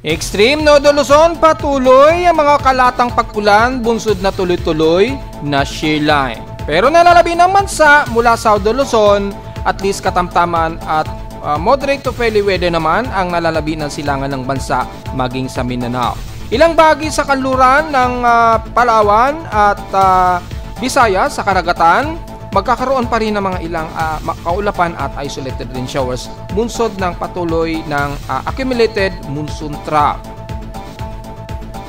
Extreme Nodo Luzon, patuloy ang mga kalatang pag-ulan, bunsod na tuloy-tuloy na shear line. Pero nalalabi ng bansa mula South Luzon, at least katamtaman at moderate to fairly weather naman ang nalalabi ng silangan ng bansa maging sa Mindanao. Ilang bahagi sa kanluran ng Palawan at Visayas sa karagatan, magkakaroon pa rin ng mga ilang kaulapan at isolated rain showers bunsod ng patuloy ng accumulated monsoon trough.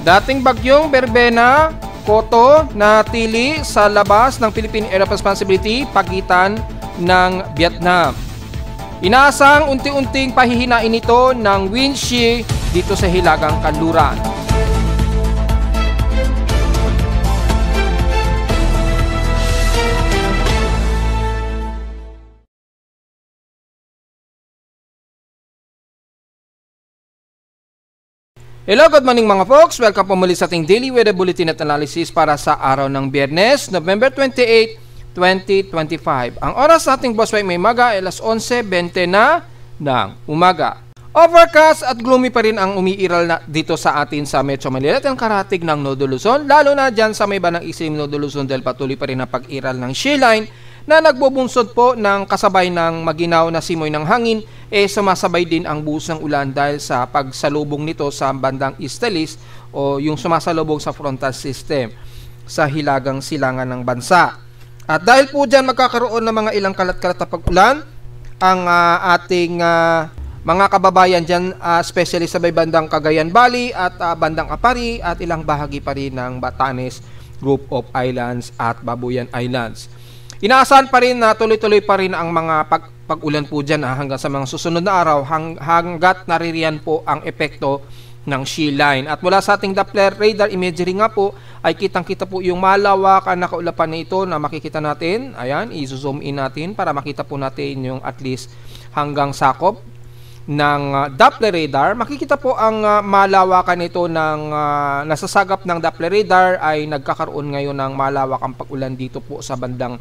Dating bagyong Berbena, Koto na tili sa labas ng Philippine Area of Responsibility pagitan ng Vietnam. Inaasang unti-unting pahihinain ito ng wind shear dito sa hilagang kanluran. Hello, good morning mga folks. Welcome po muli sa ating Daily Weather Bulletin at Analysis para sa araw ng Biyernes, November 28, 2025. Ang oras sa ating boss may maga ay alas 11:20 na ng umaga. Overcast at gloomy pa rin ang umiiral na dito sa atin sa Metro Manila at ang karatig ng Nodo Luzon, lalo na dyan sa may banang Extreme Nodo Luzon dahil patuloy pa rin ang pag-iral ng shear line na nagbubunsod po ng kasabay ng maginaw na simoy ng hangin, sumasabay din ang buhos ng ulan dahil sa pagsalubong nito sa bandang easterlies o yung sumasalubong sa frontal system sa hilagang silangan ng bansa. At dahil po dyan magkakaroon ng mga ilang kalat-kalat na pag-ulan, ang ating mga kababayan dyan, especially sa may bandang Cagayan Valley at bandang Apari at ilang bahagi pa rin ng Batanes Group of Islands at Babuyan Islands. Inaasahan pa rin na tuloy-tuloy pa rin ang mga pag-ulan po dyan hanggang sa mga susunod na araw hanggat naririyan po ang epekto ng shear line. At mula sa ating Doppler radar imagery nga po ay kitang-kita po yung malawakan na kaulapan na ito na makikita natin. Ayan, i-zoom in natin para makita po natin yung at least hanggang sakop ng Doppler radar. Makikita po ang malawakan nito ng nasasagap ng Doppler radar ay nagkakaroon ngayon ng malawakang pag-ulan dito po sa bandang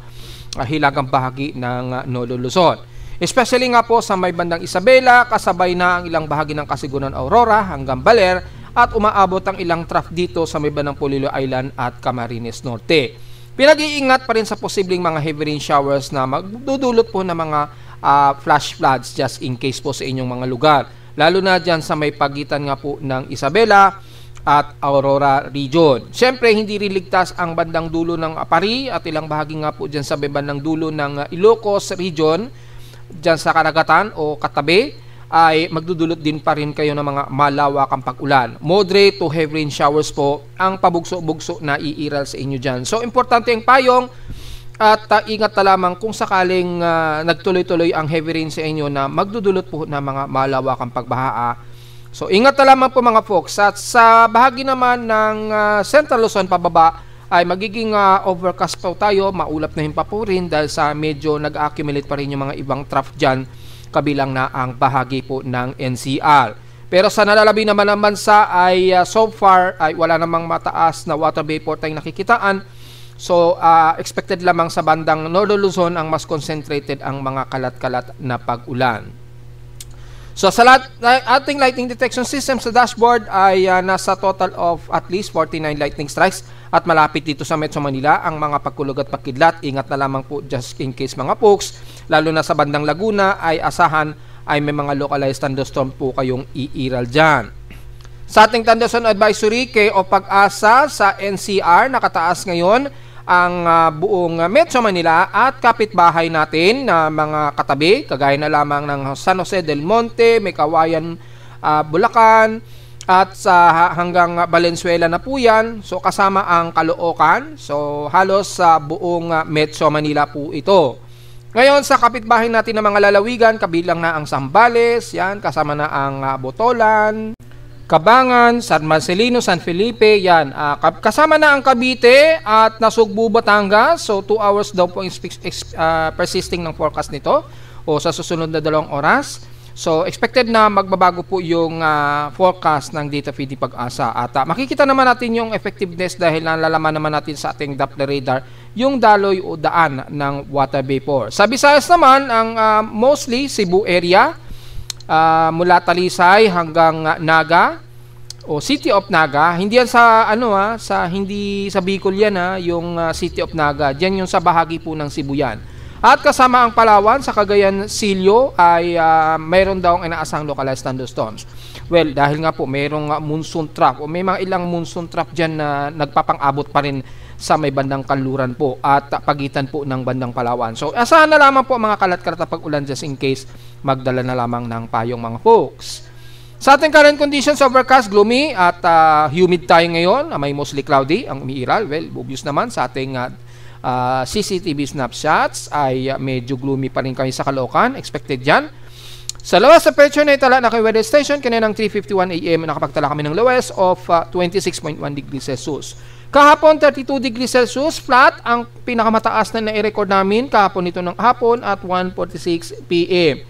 hilagang bahagi ng Nodo Luzon. Especially nga po sa may bandang Isabela, kasabay na ang ilang bahagi ng Kasigunan Aurora hanggang Baler at umaabot ang ilang trough dito sa may bandang Polillo Island at Camarines Norte. Pinag-iingat pa rin sa posibleng mga heavy rain showers na magdudulot po ng mga flash floods just in case po sa inyong mga lugar. Lalo na dyan sa may pagitan nga po ng Isabela at Aurora region. Siyempre, hindi rin ligtas ang bandang dulo ng Apari at ilang bahagi nga po dyan sa bandang dulo ng Ilocos region, dyan sa karagatan o katabi, ay magdudulot din pa rin kayo ng mga malawakang pag-ulan. Moderate to heavy rain showers po ang pabugso-bugso na iiral sa inyo dyan. So, importante ang payong at ingat na lamang kung sakaling nagtuloy-tuloy ang heavy rain sa inyo na magdudulot po ng mga malawakang pagbaha. So, ingat na lamang po mga folks. At sa bahagi naman ng Central Luzon pababa ay magiging overcast po tayo. Maulap na rin pa po rin dahil sa medyo nag-accumulate pa rin yung mga ibang trough dyan kabilang na ang bahagi po ng NCR. Pero sa nalalabi naman ng bansa ay so far ay wala namang mataas na water vapor tayong nakikitaan. So, expected lamang sa bandang Northern Luzon ang mas concentrated ang mga kalat-kalat na pag-ulan. So, sa ating lightning detection system sa dashboard ay nasa total of at least 49 lightning strikes at malapit dito sa Metro Manila ang mga pagkulog at pagkidlat. Ingat na lamang po just in case mga folks, lalo na sa bandang Laguna ay asahan ay may mga localized thunderstorm po kayong iiral dyan. Sa ating thunderstorm advisory kay o Pag-asa sa NCR, nakataas ngayon ang buong Metro Manila at kapitbahay natin na mga katabi, kagaya na lamang ng San Jose del Monte, may Kawayan, Bulacan, at sa hanggang Valenzuela na po yan. So kasama ang Caloocan. So halos sa buong Metro Manila po ito. Ngayon sa kapitbahay natin ng mga lalawigan, kabilang na ang Zambales, yan, kasama na ang Botolan, Cabangan, San Marcelino, San Felipe, yan. Kasama na ang Cavite at Nasugbu, Batangas. So 2 hours daw po persisting ng forecast nito o sa susunod na 2 oras. So expected na magbabago po yung forecast ng data feed ni Pag-asa. At makikita naman natin yung effectiveness dahil nalalaman naman natin sa ating Doppler radar yung daloy o daan ng water vapor. Sa Visayas naman, ang mostly Cebu area, mula Talisay hanggang Naga, o City of Naga. Hindi yan sa hindi sa Bicol yan yung City of Naga. Diyan yung sa bahagi po ng Cebu yan. At kasama ang Palawan sa Cagayan Silio ay mayroon daw ang inaasang localized thunderstorms. Well, dahil nga po mayroong monsoon trap o may mga ilang monsoon trap diyan na nagpapang-abot pa rin sa may bandang kanluran po at pagitan po ng bandang Palawan. So, asahan na lamang po mga kalat-kalat na pag-ulan just in case magdala na lamang ng payong mga folks. Sa ating current conditions, overcast, gloomy at humid tayo ngayon. May mostly cloudy ang umiiral. Well, obvious naman sa ating CCTV snapshots ay medyo gloomy pa rin kami sa Caloocan. Expected dyan. Sa lowest temperature na itala na kay weather station, kaninang 3:51 AM, nakapagtala kami ng lowest of 26.1 degrees Celsius. Kahapon, 32 degrees Celsius, flat. Ang pinakamataas na nai-record namin kahapon ito ng hapon at 1:46 PM.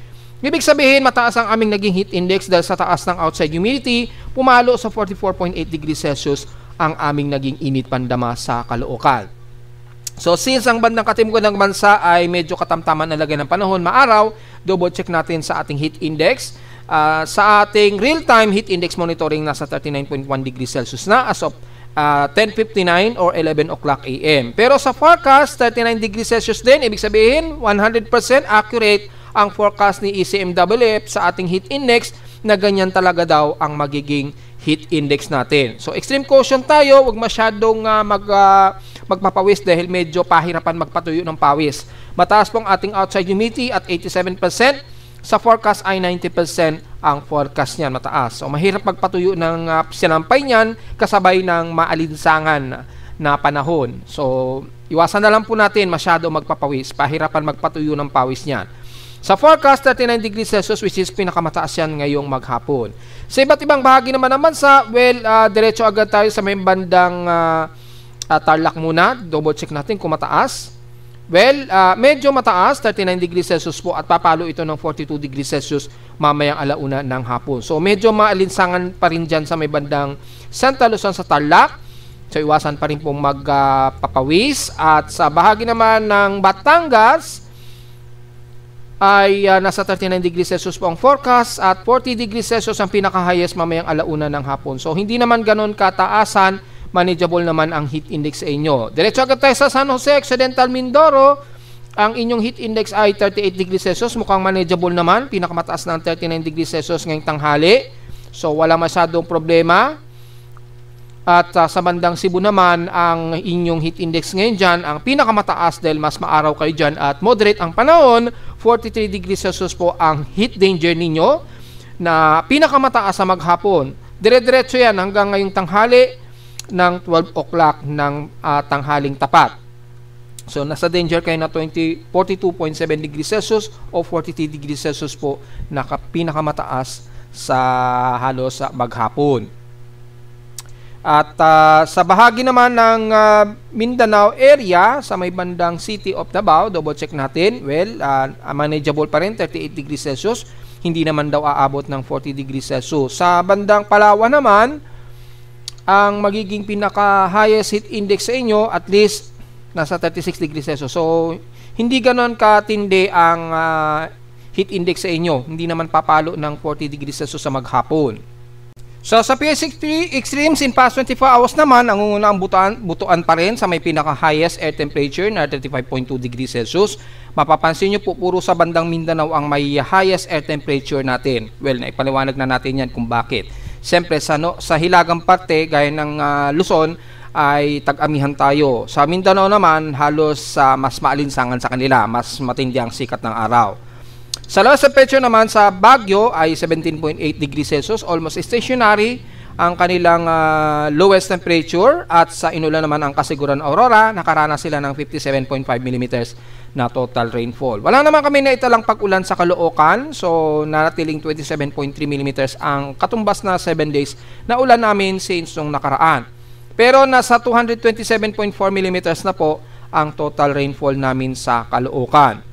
Ibig sabihin, mataas ang aming naging heat index dahil sa taas ng outside humidity, pumalo sa 44.8 degrees Celsius ang aming naging init pandama sa Caloocan. So, since ang bandang katimko ng bansa ay medyo katamtaman na lagay ng panahon, maaraw, double check natin sa ating heat index. Sa ating real-time heat index monitoring, nasa 39.1 degrees Celsius na as of 10:59 or 11 o'clock AM. Pero sa forecast, 39 degrees Celsius din. Ibig sabihin, 100% accurate ang forecast ni ECMWF sa ating heat index na ganyan talaga daw ang magiging heat index natin. So, extreme caution tayo. Huwag masyadong magpapawis dahil medyo pahirapan magpatuyo ng pawis. Mataas pong ating outside humidity at 87%. Sa forecast ay 90% ang forecast niyan, mataas. So, mahirap magpatuyo ng sinampay niyan kasabay ng maalinsangan na panahon. So, iwasan na lang po natin masyado magpapawis. Pahirapan magpatuyo ng pawis niyan. Sa forecast, 39 degrees Celsius, which is pinakamataas yan ngayong maghapon. Sa iba't ibang bahagi naman ng bansa, well, diretso agad tayo sa may bandang Tarlac muna. Double check natin kung mataas. Well, medyo mataas, 39 degrees Celsius po at papalo ito ng 42 degrees Celsius mamayang alauna ng hapon. So, medyo maalinsangan pa rin dyan sa may bandang Santa Luzon sa Tarlac. So, iwasan pa rin pong magpapawis. At sa bahagi naman ng Batangas, ay nasa 39 degrees Celsius po ang forecast at 40 degrees Celsius ang pinaka-highest mamayang alauna ng hapon. So, hindi naman ganon kataasan, manageable naman ang heat index sa inyo. Diretso agad tayo sa San Jose, Occidental Mindoro. Ang inyong heat index ay 38 degrees Celsius. Mukhang manageable naman. Pinakamataas ng 39 degrees Celsius ngayong tanghali. So, wala masyadong problema. At sa bandang Cebu naman, ang inyong heat index ngayon dyan, ang pinakamataas dahil mas maaraw kayo dyan at moderate ang panahon, 43 degrees Celsius po ang heat danger ninyo na pinakamataas sa maghapon. Dire-diretso yan hanggang ngayong tanghali ng 12 o'clock ng tanghaling tapat. So, nasa danger kayo na 42.7 degrees Celsius o 43 degrees Celsius po na pinakamataas sa halos sa maghapon. At sa bahagi naman ng Mindanao area, sa may bandang City of Davao, double check natin. Well, manageable pa rin, 38 degrees Celsius. Hindi naman daw aabot ng 40 degrees Celsius. Sa bandang Palawan naman, ang magiging pinaka-highest heat index sa inyo, at least nasa 36 degrees Celsius. So, hindi ganon katindi ang heat index sa inyo. Hindi naman papalo ng 40 degrees Celsius sa maghapon. So, sa PS3 Extremes in past 24 hours naman, ang unang butuan pa rin sa may pinaka-highest air temperature na 35.2 degrees Celsius. Mapapansin nyo po, puro sa bandang Mindanao ang may highest air temperature natin. Well, naipaliwanag na natin yan kung bakit. Siyempre, sa hilagang parte, gaya ng Luzon, ay tag-amihan tayo. Sa Mindanao naman, halos mas maalinsangan sa kanila, mas matindi ang sikat ng araw. Sa lowest temperature naman sa Baguio ay 17.8 degrees Celsius, almost stationary ang kanilang lowest temperature. At sa Inulan naman ang Kasiguran Aurora, nakaranas sila ng 57.5 mm na total rainfall. Wala naman kami na italang pag-ulan sa Caloocan, so nanatiling 27.3 mm ang katumbas na 7 days na ulan namin since nung nakaraan. Pero nasa 227.4 mm na po ang total rainfall namin sa Caloocan.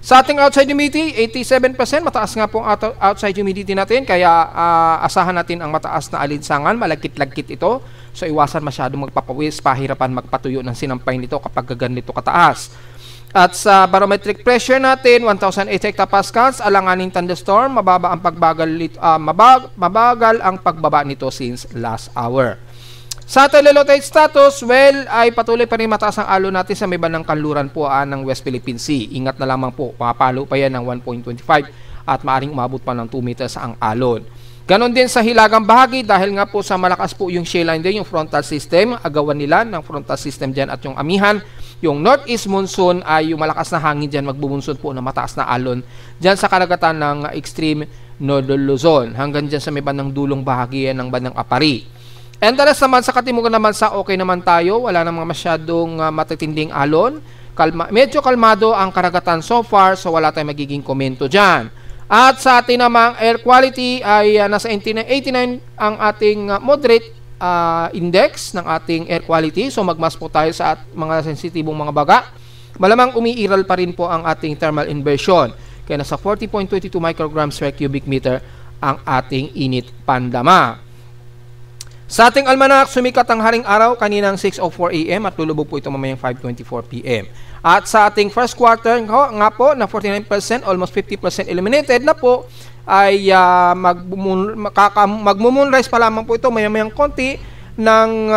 Sa ating outside humidity, 87%. Mataas nga pong outside humidity natin. Kaya asahan natin ang mataas na alinsangan. Malagkit-lagkit ito. So, iwasan masyadong magpapawis. Pahirapan magpatuyo ng sinampay nito kapag ganito kataas. At sa barometric pressure natin, 1,008 hectopascals, alanganing thunderstorm, mabagal ang pagbaba nito since last hour. Sa telelotate status, well, ay patuloy pa rin mataas ang alon natin sa may bandang kanluran po ng West Philippine Sea. Ingat na lamang po, mapalo pa yan ng 1.25 at maaring umabot pa ng 2 meters ang alon. Ganon din sa hilagang bahagi dahil nga po sa malakas po yung shell line din, yung frontal system, agawan nila ng frontal system dyan at yung amihan. Yung northeast monsoon ay yung malakas na hangin dyan, magbubunsod po na mataas na alon dyan sa karagatan ng extreme northern Luzon hanggang dyan sa may bandang dulong bahagi ng bandang Apari. And the rest naman sa katimugan naman sa okay naman tayo, wala namang masyadong matitinding alon. Medyo kalmado ang karagatan so far, so wala tayong magiging komento dyan. At sa ating namang air quality ay nasa 89 ang ating moderate index ng ating air quality. So magmas po tayo sa mga sensitibong mga baga. Malamang umiiral pa rin po ang ating thermal inversion. Kaya nasa 40.22 micrograms per cubic meter ang ating init pandama. Sa ating almanac, sumikat ang haring araw kaninang 6:04 AM at lulubog po ito mamayang 5:24 PM. At sa ating first quarter nga po na 49%, almost 50% eliminated na po, ay magmo-moonrise pa lamang po ito mayamayang konti ng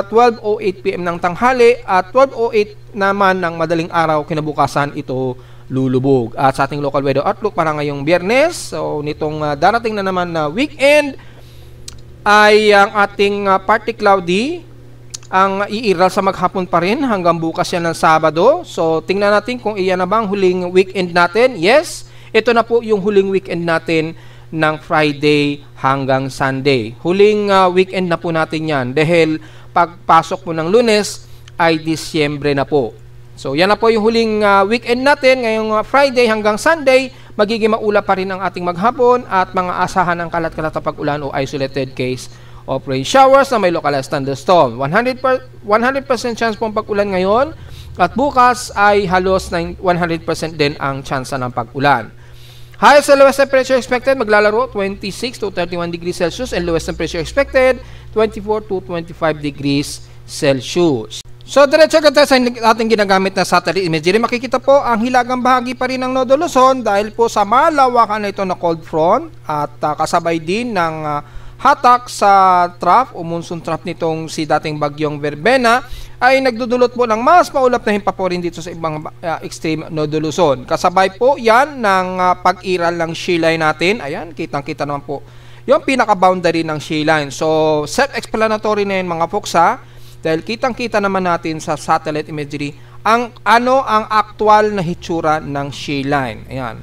12:08 PM ng tanghali at 12:08 naman ng madaling araw kinabukasan ito lulubog. At sa ating local weather outlook para ngayong Biyernes, so nitong darating na naman na weekend, ay ang ating partly cloudy, ang iiral sa maghapon pa rin hanggang bukas yan ng Sabado. So tingnan natin kung iyan na bang huling weekend natin. Yes, ito na po yung huling weekend natin ng Friday hanggang Sunday. Huling weekend na po natin yan dahil pagpasok po ng Lunes ay Disyembre na po. So yan na po yung huling weekend natin ngayong Friday hanggang Sunday. Magiging maula pa rin ang ating maghapon at mga asahan ng kalat-kalat na pag-ulan o isolated case of rain showers na may localized thunderstorm. 100% chance pong pag-ulan ngayon at bukas ay halos 100% din ang chance ng pag-ulan. Highest and lowest temperature expected maglalaro 26 to 31 degrees Celsius and lowest temperature expected 24 to 25 degrees Celsius. So, diretso agad sa ating ginagamit na satellite imagery. Makikita po ang hilagang bahagi pa rin ng Nodo Luzon dahil po sa malawakan na ito na cold front at kasabay din ng hatak sa trough o monsoon trough nitong si dating bagyong Verbena ay nagdudulot po ng mas maulap na himpaporin dito sa ibang extreme Nodo Luzon. Kasabay po yan ng pag-iral ng shell line natin. Ayan, kitang-kita naman po yung pinaka-boundary ng shell line. So, self-explanatory na yun mga folks ha. Dahil kitang-kita naman natin sa satellite imagery ang actual na hitsura ng shell line. Ayan.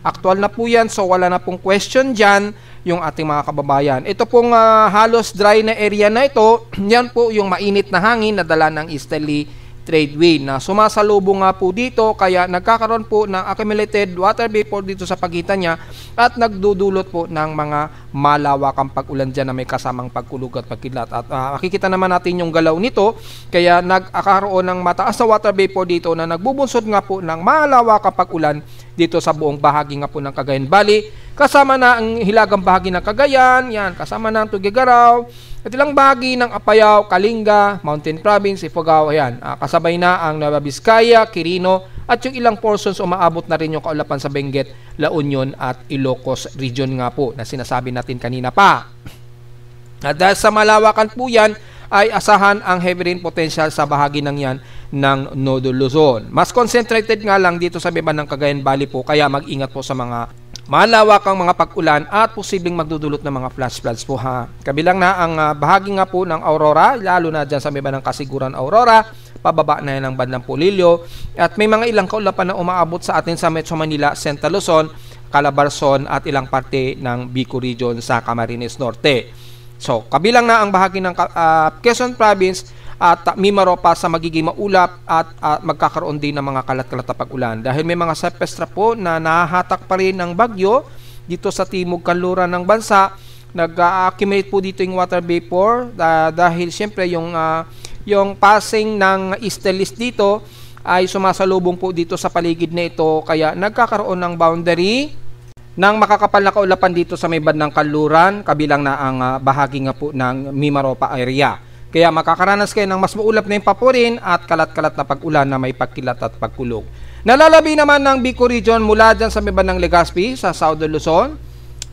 Actual na po yan, so wala na pong question dyan yung ating mga kababayan. Ito pong halos dry na area na ito, yan po yung mainit na hangin na dala ng easterly trade wind na sumasalubong nga po dito kaya nagkakaroon po ng accumulated water vapor dito sa pagitan niya at nagdudulot po ng mga malawakang pag-ulan dyan na may kasamang pagkulog at pagkidlat. At makikita naman natin yung galaw nito kaya nagkakaroon ng mataas na water vapor dito na nagbubunsod nga po ng malawakang pag-ulan dito sa buong bahagi nga po ng Cagayan Valley. Kasama na ang hilagang bahagi ng Cagayan, yan, kasama na ang Tuguegarao, at ilang bahagi ng Apayao, Kalinga, Mountain Province, Ifugao, ayan. Kasabay na ang Nueva Vizcaya, Quirino, at yung ilang portions umaabot na rin yung kaulapan sa Benguet, La Union at Ilocos region nga po na sinasabi natin kanina pa. At dahil sa malawakan po yan, ay asahan ang heavy rain potential sa bahagi ng yan ng Nodo Luzon. Mas concentrated nga lang dito sa baba ng Cagayan Valley po, kaya mag-ingat po sa mga malawakang mga pag-ulan at posibleng magdudulot ng mga flash floods po ha. Kabilang na ang bahagi nga po ng Aurora, lalo na dyan sa may bandang Kasiguran Aurora, pababa na yan ng bandang Polillo, at may mga ilang kaulapan na umaabot sa atin sa Metro Manila, Central Luzon, Calabarzon at ilang parte ng Bico region sa Camarines Norte. So, kabilang na ang bahagi ng Quezon Province at Mimaropa sa magiging maulap at magkakaroon din ng mga kalat-kalat na pag-ulan. Dahil may mga surface trough po na nahahatak pa rin ng bagyo dito sa timog kanluran ng bansa. Nag-accumulate po dito yung water vapor dahil siyempre yung passing ng easterlies dito ay sumasalubong po dito sa paligid na ito. Kaya nagkakaroon ng boundary ng makakapal na kaulapan dito sa may bandang kanluran, kabilang na ang bahagi nga po ng Mimaropa area. Kaya makakaranas kayo ng mas maulap na evaporin at kalat-kalat na pag-ulan na may pagkilat at pagkulog. Nalalabi naman ng Bicol Region mula dyan sa may bandang Legazpi sa South Luzon.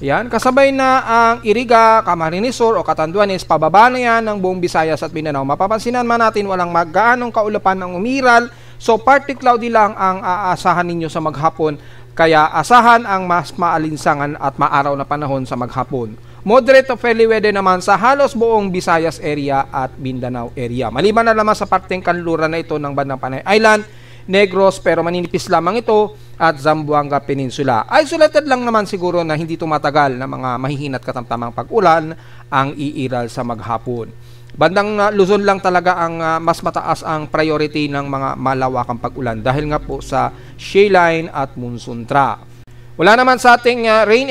Yan, kasabay na ang Iriga, Camarines Sur o Catanduanes, pababa na yan ng buong Visayas at Mindanao. Mapapansinan man natin walang maggaanong kaulapan ng umiral, so partly cloudy lang ang aasahan ninyo sa maghapon, kaya asahan ang mas maalinsangan at maaraw na panahon sa maghapon. Moderate to fairly weather naman sa halos buong Visayas area at Mindanao area. Maliban na naman sa parteng kanluran na ito ng bandang Panay Island, Negros, pero maninipis lamang ito, at Zamboanga Peninsula. Isolated lang naman siguro na hindi tumatagal na mga mahihinat katamtamang pag-ulan ang iiral sa maghapon. Bandang Luzon lang talaga ang mas mataas ang priority ng mga malawakang pag-ulan dahil nga po sa shale line at monsoon trough. Wala naman sa ating rain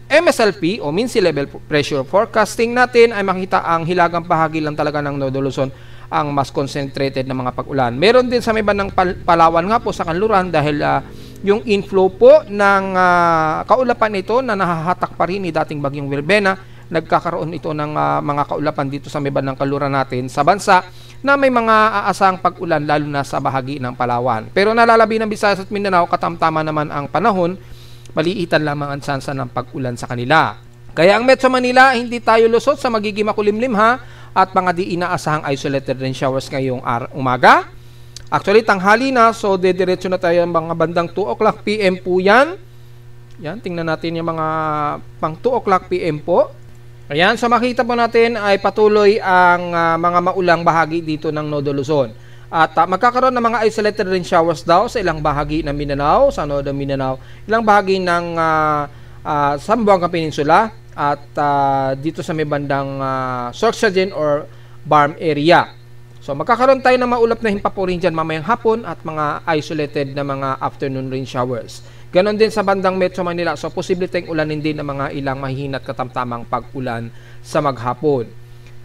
MSLP o mean sea level pressure forecasting natin ay makita ang hilagang bahagi lang talaga ng Northern Luzon ang mas concentrated na mga pag-ulan. Meron din sa may bandang Palawan nga po sa kanluran dahil yung inflow po ng kaulapan ito na nahahatak pa rin ni dating bagyong Wilbena, nagkakaroon ito ng mga kaulapan dito sa may bandang kanluran natin sa bansa na may mga aasang pag-ulan lalo na sa bahagi ng Palawan. Pero nalalabi ng Visayas at Mindanao, katamtama naman ang panahon, maliitan lamang ang tsansa ng pag-ulan sa kanila. Kaya ang Metro Manila, hindi tayo lusot sa magiging makulimlim at mga di inaasahang isolated rain showers ngayong umaga. Actually, tanghali na, so dediretso na tayo mga bandang 2 o'clock PM po yan. Yan, tingnan natin yung mga pang 2 o'clock PM po. Ayan, so makita po natin ay patuloy ang mga maulang bahagi dito ng Northern Luzon. At magkakaroon ng mga isolated rain showers daw sa ilang bahagi ng Mindanao, sa Northern Mindanao, ilang bahagi ng Zamboanga Peninsula, at dito sa may bandang Sorsogen or Barm area. So magkakaroon tayo ng maulap na himpapurin dyan mamayang hapon at mga isolated na mga afternoon rain showers. Ganon din sa bandang Metro Manila. So, posible tayong ulanin din ng mga ilang mahihinat katamtamang pag-ulan sa maghapon.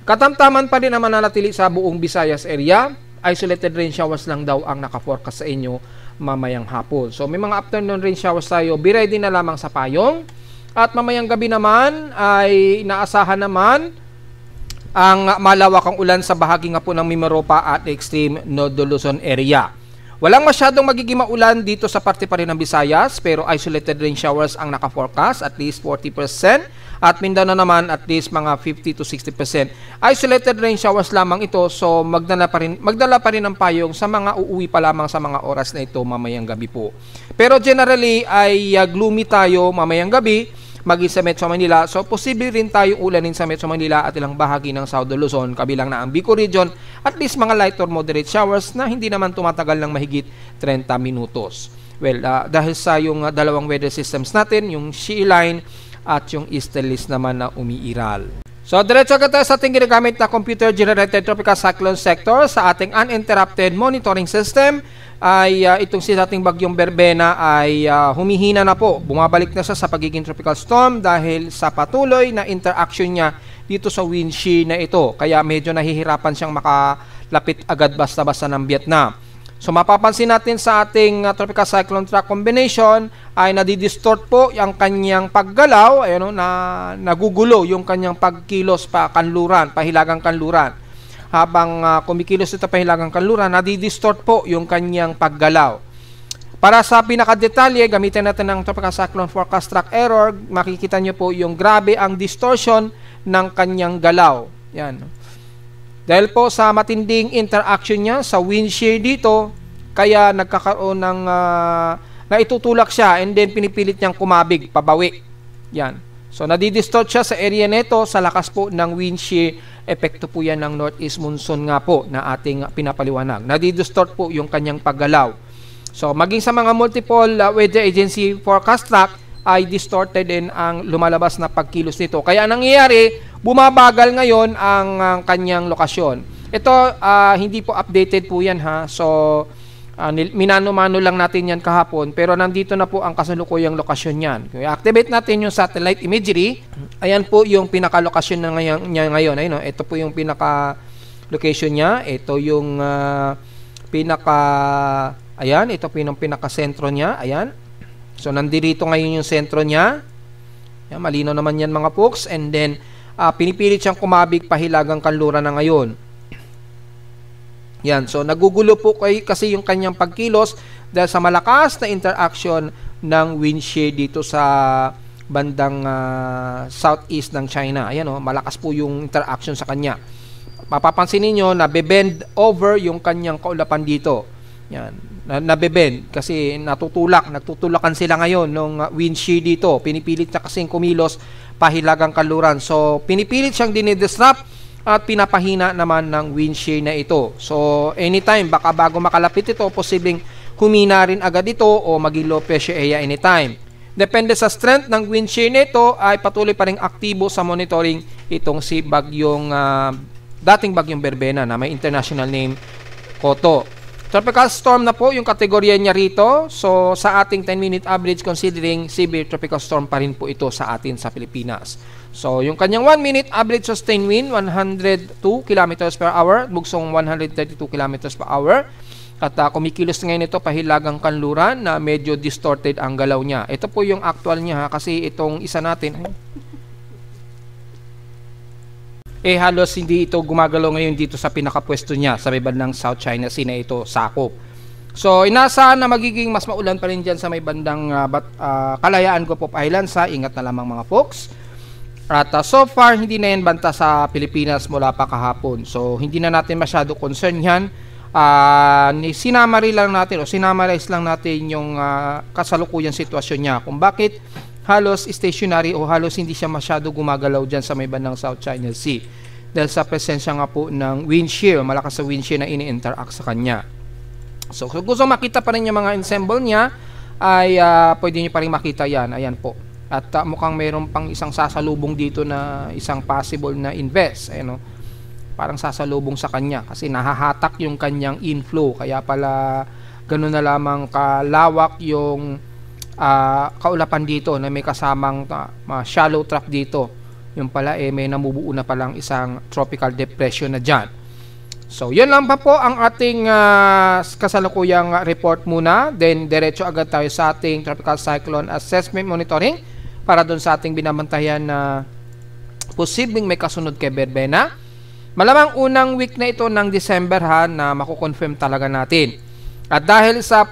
Katamtaman pa rin naman nanatili sa buong Visayas area. Isolated rain showers lang daw ang nakaforecast sa inyo mamayang hapon. So, may mga afternoon rain showers tayo. Be ready na lamang sa payong. At mamayang gabi naman ay inaasahan naman ang malawakang ulan sa bahagi nga po ng Mimaropa at extreme Northern Luzon area. Walang masyadong magiging maulan dito sa parte pa rin ng Visayas, pero isolated rain showers ang naka-forecast, at least 40%, at Mindanao naman at least mga 50 to 60%. Isolated rain showers lamang ito, so magdala pa rin ng payong sa mga uuwi pa lamang sa mga oras na ito mamayang gabi po. Pero generally ay gloomy tayo mamayang gabi, maging sa Metro Manila. So, posible rin tayong ulanin sa Metro Manila at ilang bahagi ng South Luzon, kabilang na ang Bicol Region, at least mga light or moderate showers na hindi naman tumatagal ng mahigit 30 minutos. Well, dahil sa yung dalawang weather systems natin, yung shale line at yung easterlies naman na umiiral. So, diretso agad tayo sa ating ginagamit na computer-generated tropical cyclone sector sa ating uninterrupted monitoring system. Ay itong si dating bagyong Berbena ay humihina na po. Bumabalik na siya sa pagiging tropical storm dahil sa patuloy na interaction niya dito sa wind shear na ito. Kaya medyo nahihirapan siyang makalapit agad basta-basta ng Vietnam. So mapapansin natin sa ating tropical cyclone track combination ay nadidistort po yung kanyang paggalaw, ayun, nagugulo yung kanyang pagkilos pa kanluran, pahilagang kanluran. Habang kumikilos ito pahilagang kanluran, nadidistort po yung kanyang paggalaw. Para sa pinakadetalye, gamitin natin ng Tropical Cyclone Forecast Track Error. Makikita nyo po yung grabe ang distortion ng kanyang galaw. Yan. Dahil po sa matinding interaction niya sa wind shear dito, kaya nagkakaroon ng naitutulak siya and then pinipilit niyang kumabig, pabawi. Yan. So, nadidistort siya sa area nito sa lakas po ng wind shear. Epekto po yan ng northeast monsoon nga po na ating pinapaliwanag. Nadidistort po yung kanyang paggalaw. So, maging sa mga multiple weather agency forecast track ay distorted din ang lumalabas na pagkilos nito. Kaya nangyayari, bumabagal ngayon ang kanyang lokasyon. Ito, hindi po updated po yan ha. So, minano-mano lang natin yan kahapon, pero nandito na po ang kasalukuyang lokasyon yan. Kaya activate natin yung satellite imagery. Ayan po yung pinaka-lokasyon na niya ngayon. Ayun, ito po yung pinaka-location niya. Ito yung ayan, ito po yung pinaka-sentro niya. Ayan. So, nandito ngayon yung sentro niya. Ayan, malino naman yan mga folks. And then, pinipilit siyang kumabig pahilagang kanluran na ngayon. Yan, so nagugulo po kasi yung kanyang pagkilos dahil sa malakas na interaction ng wind shear dito sa bandang southeast ng China. Ayan malakas po yung interaction sa kanya. Mapapansin niyo na bebend over yung kanyang kaulapan dito. Yan, nabebend kasi nagtutulakan sila ngayon ng wind shear dito. Pinipilit na kasing kumilos pahilagang kanluran. So pinipilit siyang dinidisrupt at pinapahina naman ng wind shear na ito. So anytime, baka bago makalapit ito, posibleng humina rin agad ito o maging low pressure area anytime. Depende sa strength ng wind shear nito ay patuloy pa ring aktibo sa monitoring itong si dating bagyong Berbena na may international name Koto. Tropical storm na po yung kategorya niya rito. So sa ating 10-minute average, considering severe tropical storm pa rin po ito sa atin sa Pilipinas. So yung kanyang 1-minute average sustained wind 102 km per hour, bugsong 132 km per hour. At kumikilos ngayon ito pahilagang kanluran na medyo distorted ang galaw niya. Ito po yung actual niya kasi itong isa natin halos hindi ito gumagalaw ngayon dito sa pinakapwesto niya sa may bandang South China Sea na ito sakop. So inaasahan na magiging mas maulan pa rin dyan sa may bandang Kalayaan Gupo Island. Ingat na lamang mga folks. At so far hindi na yan banta sa Pilipinas mula pa kahapon. So hindi na natin masyado concern yan. Sinamarize lang natin yung kasalukuyang sitwasyon niya kung bakit halos stationary o halos hindi siya masyado gumagalaw dyan sa may bandang South China Sea dahil sa presensya nga po ng wind shear, malakas sa wind shear na ini-interact sa kanya. So kung gusto makita pa rin yung mga ensemble niya ay pwede nyo pa rin makita yan. Ayan po. At mukhang mayroon pang isang sasalubong dito na isang possible na invest. Parang sasalubong sa kanya kasi nahahatak yung kanyang inflow. Kaya pala ganun na lamang kalawak yung kaulapan dito na may kasamang shallow trough dito. Yung pala may namubuo na palang isang tropical depression na dyan. So yun lang pa po ang ating kasalukuyang report muna. Then diretso agad tayo sa ating tropical cyclone assessment monitoring para doon sa ating binabantayan na posibleng may kasunod kay Berbena. Malamang unang week na ito ng December na makukonfirm talaga natin. At dahil sa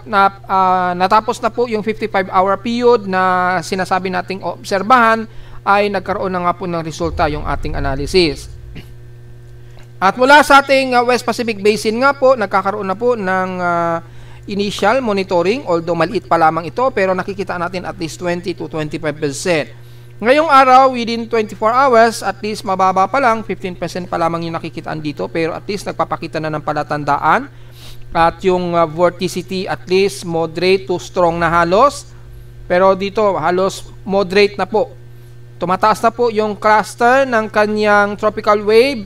natapos na po yung 55-hour period na sinasabi nating obserbahan, ay nagkaroon na nga po ng resulta yung ating analysis. At mula sa ating West Pacific Basin nga po, nagkakaroon na po ng initial monitoring, although maliit pa lamang ito, pero nakikita natin at least 20 to 25%. Ngayong araw, within 24 hours, at least mababa pa lang, 15% pa lamang yung nakikitaan dito, pero at least nagpapakita na ng palatandaan. At yung vorticity at least moderate to strong na halos. Pero dito halos moderate na po. Tumataas na po yung cluster ng kanyang tropical wave.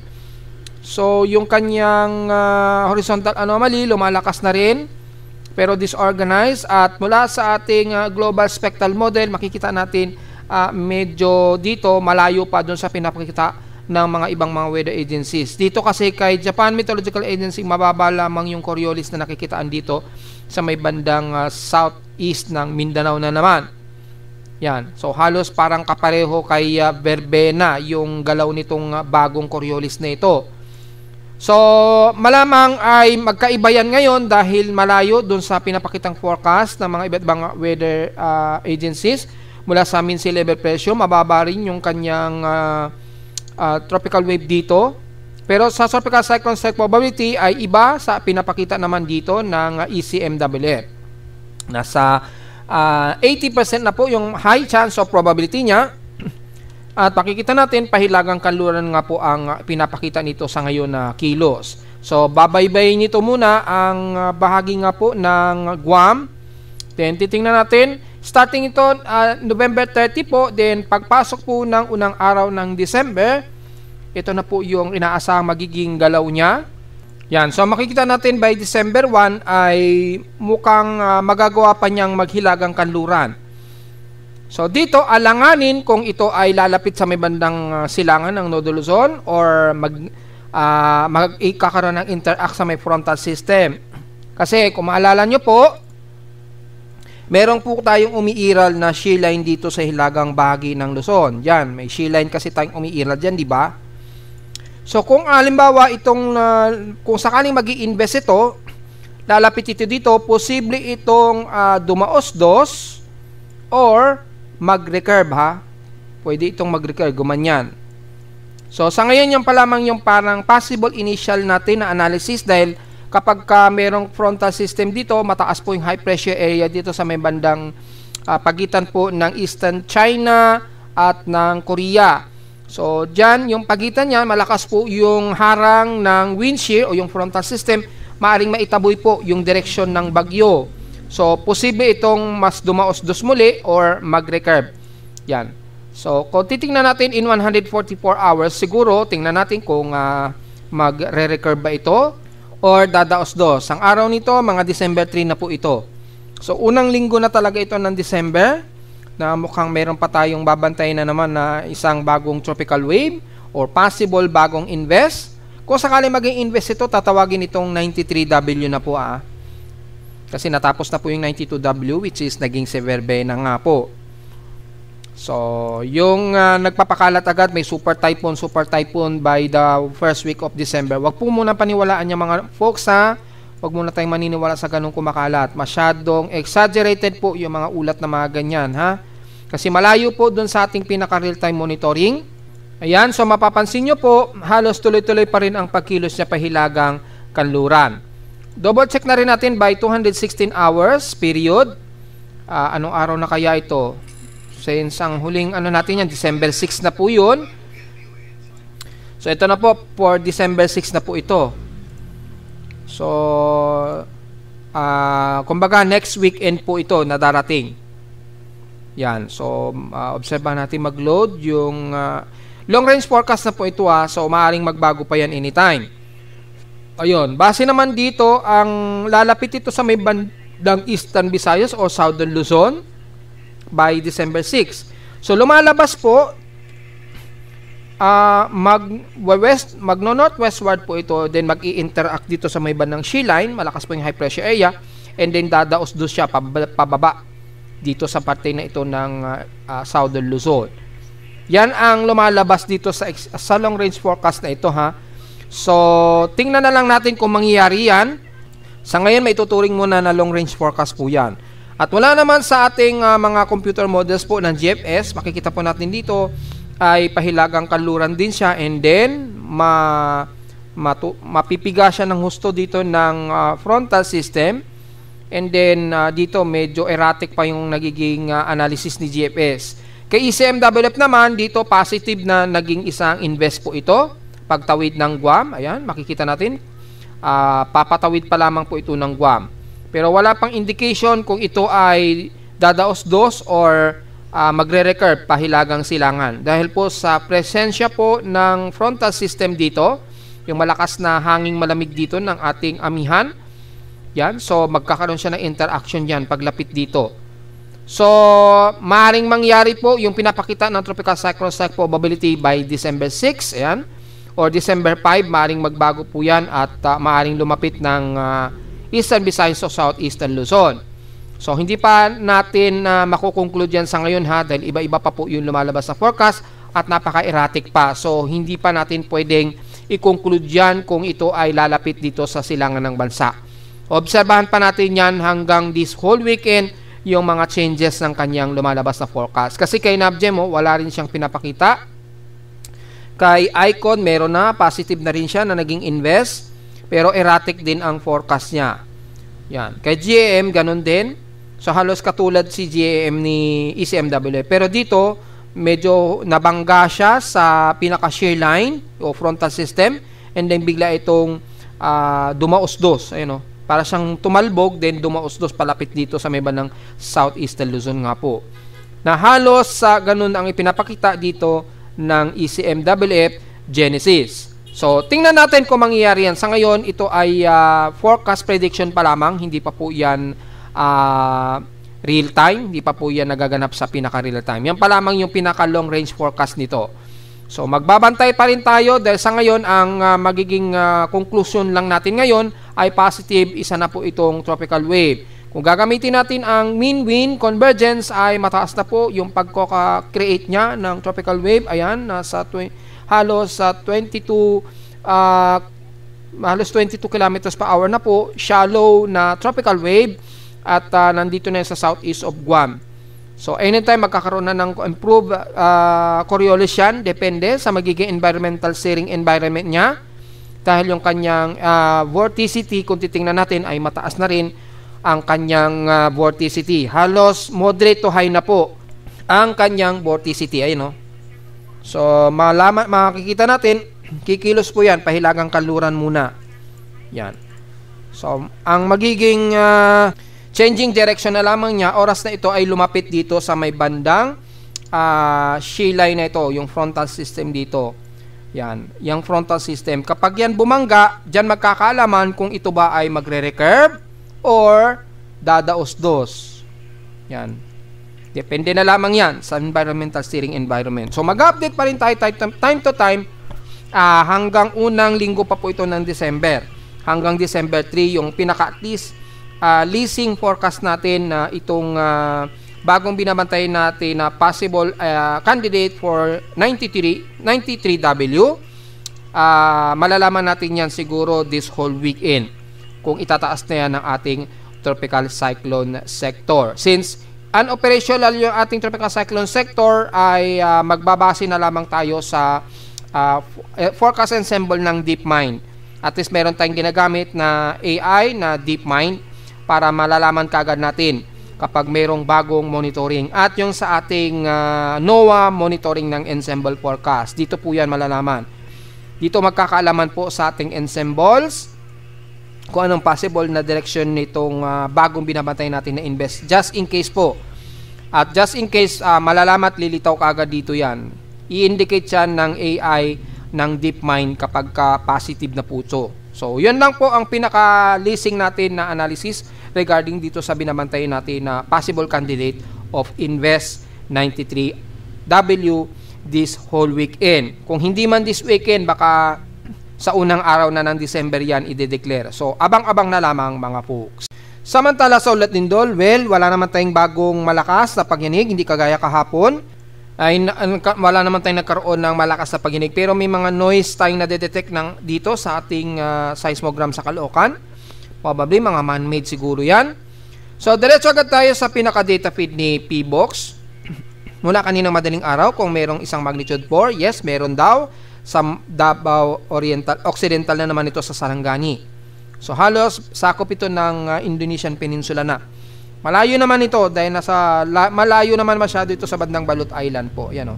So yung kanyang horizontal anomaly lumalakas na rin. Pero disorganized. At mula sa ating global spectral model, makikita natin medyo dito malayo pa dun sa pinapakita ng mga ibang mga weather agencies. Dito kasi kay Japan Meteorological Agency, mababa lamang yung Coriolis na nakikitaan dito sa may bandang southeast ng Mindanao na naman. Yan. So halos parang kapareho kay Berbena yung galaw nitong bagong Coriolis na ito. So malamang ay magkaiba yan ngayon dahil malayo dun sa pinapakitang forecast ng mga iba't ibang weather agencies. Mula sa mean sea level pressure, mababa rin yung kanyang tropical wave dito. Pero sa tropical cyclone strike probability ay iba sa pinapakita naman dito ng ECMWF. Nasa 80% na po yung high chance of probability niya. At makikita natin pahilagang kanluran nga po ang pinapakita nito sa ngayon na kilos. So babaybay nito muna ang bahagi nga po ng Guam. Then titingnan natin, starting ito November 30 po, then pagpasok po ng unang araw ng December, ito na po yung inaasahang magiging galaw niya. Yan, so makikita natin by December 1 ay mukhang magagawa pa niyang maghilagang kanluran. So dito alanganin kung ito ay lalapit sa may bandang silangan ng Nodo Luzon or magkakaroon ng interact sa may frontal system. Kasi kung maalala nyo po, Meron po tayong umiiral na shear line dito sa hilagang bahagi ng Luzon. Yan, may shear line kasi tayong umiiral dyan, di ba? So kung halimbawa itong, kung sakaling mag-i-invest ito, lalapit ito dito, posible itong dumaos-dos or mag-recurve ha. Pwede itong mag-recurve, gumanyan. So sa ngayon yan pa lamang yung parang possible initial natin na analysis dahil kapag merong frontal system dito, mataas po yung high pressure area dito sa may bandang pagitan po ng Eastern China at ng Korea. So, dyan, yung pagitan niya, malakas po yung harang ng wind shear o yung frontal system, maaring maitaboy po yung direksyon ng bagyo. So, posible itong mas dumaos-dos muli or mag-recurve. Yan. So, kung titingnan natin in 144 hours, siguro, tingnan natin kung mag-re-recurve ba ito or dadaos-dos. Ang araw nito, mga December 3 na po ito. So, unang linggo na talaga ito ng December na mukhang meron pa tayong babantayan na naman na isang bagong tropical wave or possible bagong invest. Kung sakali maging invest ito, tatawagin itong 93W na po Kasi natapos na po yung 92W which is naging severe bay na nga po. So, yung nagpapakalat agad may super typhoon by the first week of December. Wag po muna paniwalaan niya mga folks Wag muna tayong maniniwala sa ganung kumakalat. Masyadong exaggerated po yung mga ulat na mga ganyan Kasi malayo po dun sa ating pinaka real time monitoring. Ayan, so mapapansin nyo po, halos tuloy-tuloy pa rin ang pagkilos niya pahilagang kanluran. Double check na rin natin by 216 hours period. Anong araw na kaya ito? Since ang huling natin yan, December 6 na po yun. So ito na po, for December 6 na po ito. So, kumbaga next weekend po ito na darating. Yan, so obserbahan natin mag-load yung long range forecast na po ito so maaaring magbago pa yan anytime. Ayun, base naman dito, ang lalapit ito sa may bandang Eastern Visayas o Southern Luzon by December 6. So lumalabas po magno-northwestward po ito, then mag-i-interact dito sa may bandang shear line, malakas po yung high pressure area, and then dadaos-dos siya pababa dito sa parte na ito ng Southern Luzon. Yan ang lumalabas dito sa long range forecast na ito So tingnan na lang natin kung mangyayari yan. Sa ngayon may tuturing muna na long range forecast po yan. At wala naman sa ating mga computer models po ng GFS, makikita po natin dito ay pahilagang kanluran din siya, and then mapipiga siya ng husto dito ng frontal system, and then dito medyo erratic pa yung nagiging analysis ni GFS. Kay ECMWF naman, dito positive na naging isang invest po ito, pagtawid ng Guam. Ayan, makikita natin, papatawid pa lamang po ito ng Guam. Pero wala pang indication kung ito ay dadaos-dos or magre-recurve pahilagang silangan. Dahil po sa presensya po ng frontal system dito, yung malakas na hanging malamig dito ng ating amihan, yan, so magkakaroon siya ng interaction yan paglapit dito. So, maaaring mangyari po yung pinapakita ng tropical cyclone strike probability by December 6, ayan, or December 5, maaaring magbago po yan at maaaring lumapit ng Eastern Visayas o Southeastern Luzon. So, hindi pa natin makukonclude yan sa ngayon dahil iba-iba pa po yung lumalabas na forecast at napaka-erratic pa. So, hindi pa natin pwedeng i-conclude yan kung ito ay lalapit dito sa silangan ng bansa. Obserbahan pa natin yan hanggang this whole weekend yung mga changes ng kanyang lumalabas na forecast. Kasi kay NAVGEM, wala rin siyang pinapakita. Kay ICON, meron na, positive na rin siya na naging invest, pero erratic din ang forecast niya. Yan. Kay GAM, ganun din. So, halos katulad si GAM ni ECMW. Pero dito, medyo nabangga siya sa pinaka-shear line o frontal system, and then bigla itong dumaos-dos. Ayun, para siyang tumalbog, then dumaos-dos palapit dito sa may bandang Southeastern Luzon nga po. Na halos ganun ang ipinapakita dito ng ECMWF Genesis. So, tingnan natin kung mangyayari yan. Sa ngayon, ito ay forecast prediction pa lamang. Hindi pa po yan real time. Hindi pa po yan nagaganap sa pinaka-real time. Yan pa lamang yung pinaka-long range forecast nito. So, magbabantay pa rin tayo dahil sa ngayon, ang magiging conclusion lang natin ngayon ay positive. Isa na po itong tropical wave. Kung gagamitin natin ang mean wind convergence ay mataas na po yung pagkaka-create niya ng tropical wave. Ayan, nasa halos 22 kilometers per hour na po, shallow na tropical wave at nandito na sa southeast of Guam. So anytime magkakaroon na ng improved Coriolis yan, depende sa magiging environmental steering environment niya. Dahil yung kanyang vorticity, kung titingnan natin, ay mataas na rin ang kanyang vorticity. Halos moderate to high na po ang kanyang vorticity. Ayun, no? So makikita natin, kikilos po yan, pahilagang kanluran muna. Yan. So ang magiging changing direction na lamang niya, oras na ito ay lumapit dito sa may bandang shear line na ito, yung frontal system dito. Yan, yung frontal system. Kapag yan bumangga, dyan magkakaalaman kung ito ba ay magre-recurve or dadaos-dos. Yan. Depende na lamang yan sa environmental steering environment. So mag-update pa rin tayo time to time hanggang unang linggo pa po ito ng December. Hanggang December 3, yung pinaka at least leasing forecast natin na itong bagong binabantay natin na possible candidate for 93W. Malalaman natin yan siguro this whole weekend kung itataas na yan ng ating tropical cyclone sector. Since unoperational yung ating tropical cyclone sector ay magbabase na lamang tayo sa forecast ensemble ng DeepMind. At least meron tayong ginagamit na AI na DeepMind para malalaman kagad natin kapag mayroong bagong monitoring. At yung sa ating NOAA monitoring ng ensemble forecast, dito po yan malalaman. Dito magkakaalaman po sa ating ensembles kung anong possible na direction nitong bagong binabantay natin na invest. Just in case po. At just in case malalaman at lilitaw kagad dito yan. I-indicate yan ng AI ng DeepMind kapag positive na po ito. So, yun lang po ang pinaka-listing natin na analysis regarding dito sa binabantay natin na possible candidate of Invest 93W this whole weekend. Kung hindi man this weekend, baka sa unang araw na ng December yan i-declare. So, abang-abang na lamang mga folks. Samantala sa ulat lindol, well, wala naman tayong bagong malakas na pagyanig, hindi kagaya kahapon. Wala naman tayong nagkaroon ng malakas na pagyanig, pero may mga noise tayong nadedetect dito sa ating seismogram sa Caloocan. Probably mga man-made siguro yan. So diretso agad tayo sa pinaka-data feed ni PBOX. Mula kaninang madaling araw, kung merong isang magnitude 4, yes, meron daw sa Davao Occidental na naman ito sa Sarangani. So halos sakop ito ng Indonesian Peninsula na. Malayo naman ito dahil malayo naman masyado ito sa bandang Balut Island po. Yan o.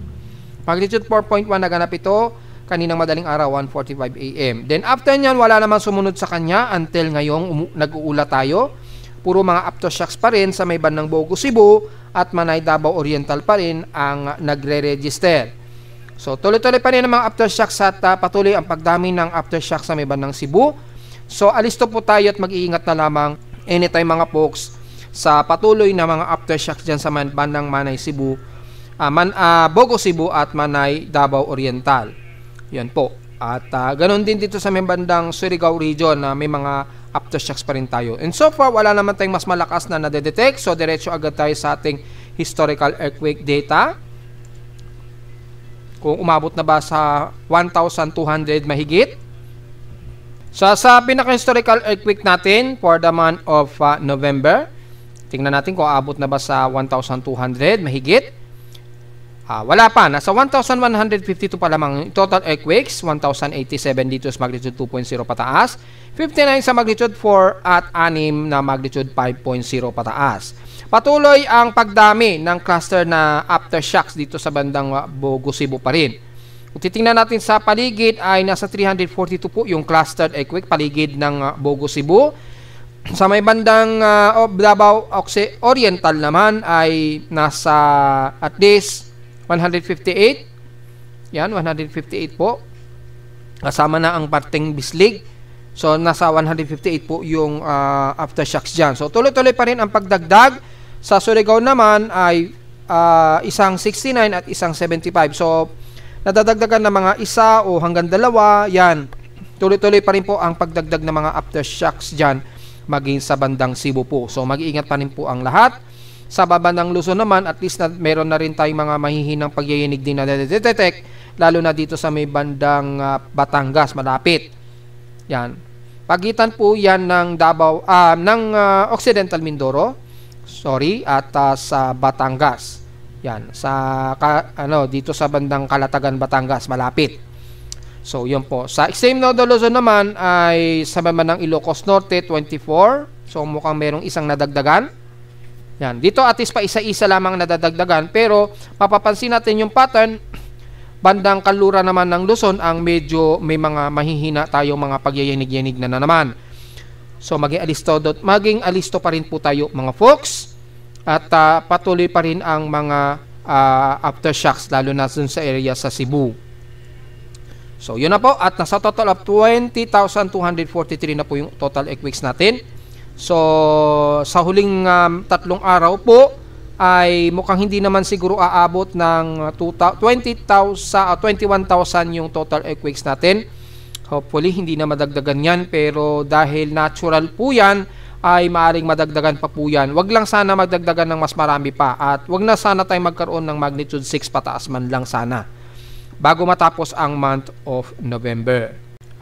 Magnitude 4.1 naganap ito kaninang madaling araw, 1:45 AM. Then after nyan, wala naman sumunod sa kanya until ngayong nag-uula tayo. Puro mga aftershocks pa rin sa may bandang Bogo, Cebu at Manay, Davao Oriental pa rin ang nagre-register. So tuloy-tuloy pa rin ang mga aftershocks at patuloy ang pagdami ng aftershocks sa may bandang Cebu. So alisto po tayo at mag-iingat na lamang anytime mga folks sa patuloy na mga aftershocks dyan sa bandang Manay, Cebu, Bogo, Cebu at Manay, Davao Oriental. Yan po. At ganoon din dito sa may bandang Surigao region na may mga aftershocks pa rin tayo. And so far, wala naman tayong mas malakas na nadedetect. So, diretso agad tayo sa ating historical earthquake data. Kung umabot na ba sa 1,200 mahigit. So, sa pinaka-historical earthquake natin for the month of November, tingnan natin kung aabot na ba sa 1,200 mahigit. Wala pa. Nasa 1,152 pa lamang total earthquakes. 1,087 dito sa magnitude 2.0 pataas. 59 sa magnitude 4 at 6 na magnitude 5.0 pataas. Patuloy ang pagdami ng cluster na aftershocks dito sa bandang Bogo, Cebu pa rin. Kung titingnan natin sa paligid ay nasa 342 po yung clustered earthquake paligid ng Bogo, Cebu. Sa may bandang Davao Oriental naman ay nasa at least 158. Yan, 158 po. Kasama na ang parteng Bislig. So, nasa 158 po yung aftershocks dyan. So, tuloy-tuloy pa rin ang pagdagdag. Sa Surigao naman ay isang 69 at isang 75. So, nadadagdagan na mga isa o hanggang dalawa. Yan. Tuloy-tuloy pa rin po ang pagdagdag ng mga aftershocks dyan maging sa bandang Cebu po. So mag-iingat pa rin po ang lahat. Sa babandang Luzon naman, at least meron na rin tayong mga mahihinang pagyayinig din na detect, lalo na dito sa may bandang Batangas, malapit. Yan. Pagitan po yan ng Davao, Occidental Mindoro, at sa Batangas. Yan, dito sa bandang Calatagan, Batangas, malapit. So, yun po. Sa extreme Northern Luzon naman ay sa bandang Ilocos Norte, 24. So, mukhang merong isang nadagdagan. Yan. Dito at least pa isa-isa lamang nadadagdagan, pero mapapansin natin yung pattern, bandang Kanlura naman ng Luzon ang medyo may mga mahihina tayong mga pagyayanig-yanig na naman. So maging alisto pa rin po tayo mga folks, at patuloy pa rin ang mga aftershocks lalo na dun sa area sa Cebu. So yun na po, at nasa total of 20,243 na po yung total earthquakes natin. So, sa huling 3 araw po ay mukhang hindi naman siguro aabot ng 21,000 yung total earthquakes natin. Hopefully, hindi na madagdagan yan, pero dahil natural po yan, ay maaring madagdagan pa po yan. Wag lang sana magdagdagan ng mas marami pa, at wag na sana tayo magkaroon ng magnitude 6 pataas man lang sana bago matapos ang month of November.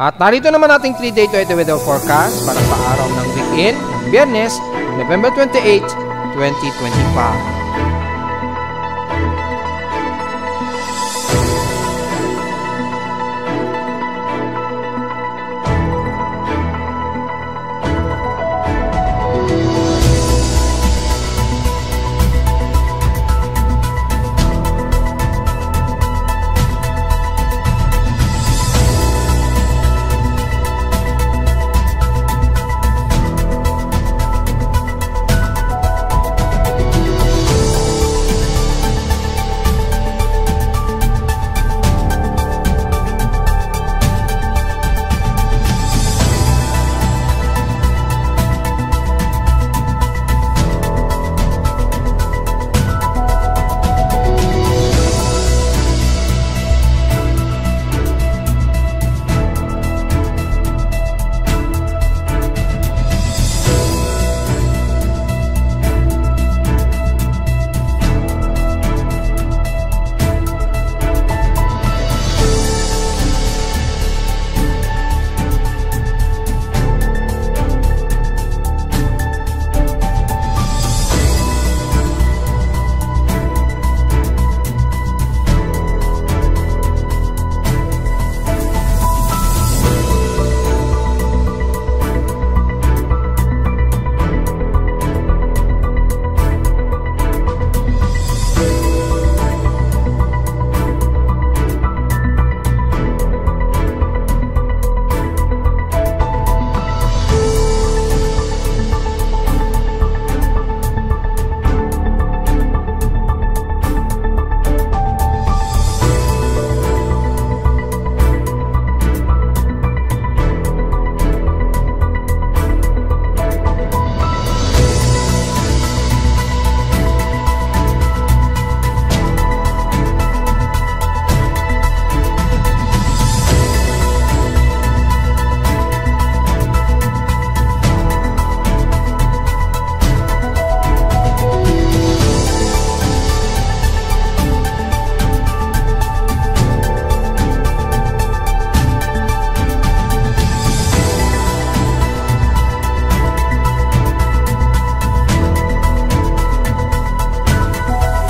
At narito naman ating 3-day weather forecast para sa araw ng weekend ng Biyernes, November 28, 2025.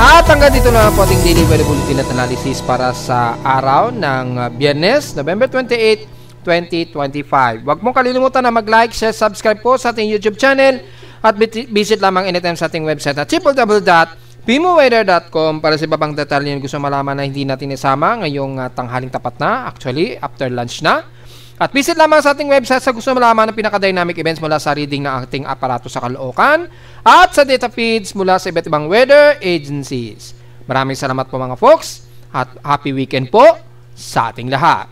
At hanggang dito na po ating daily weather bulletin at analysis para sa araw ng Biyernes, November 28, 2025. Huwag mong kalilimutan na mag-like, share, subscribe po sa ating YouTube channel at visit lamang anytime sa ating website at www.pimoweather.com para sa ibang detalye na gusto malaman na hindi natin isama ngayong tanghaling tapat na, actually after lunch na. At visit lamang sa ating website sa gusto malaman ng pinaka-dynamic events mula sa reading ng ating aparato sa Caloocan at sa data feeds mula sa iba't ibang weather agencies. Maraming salamat po mga folks at happy weekend po sa ating lahat.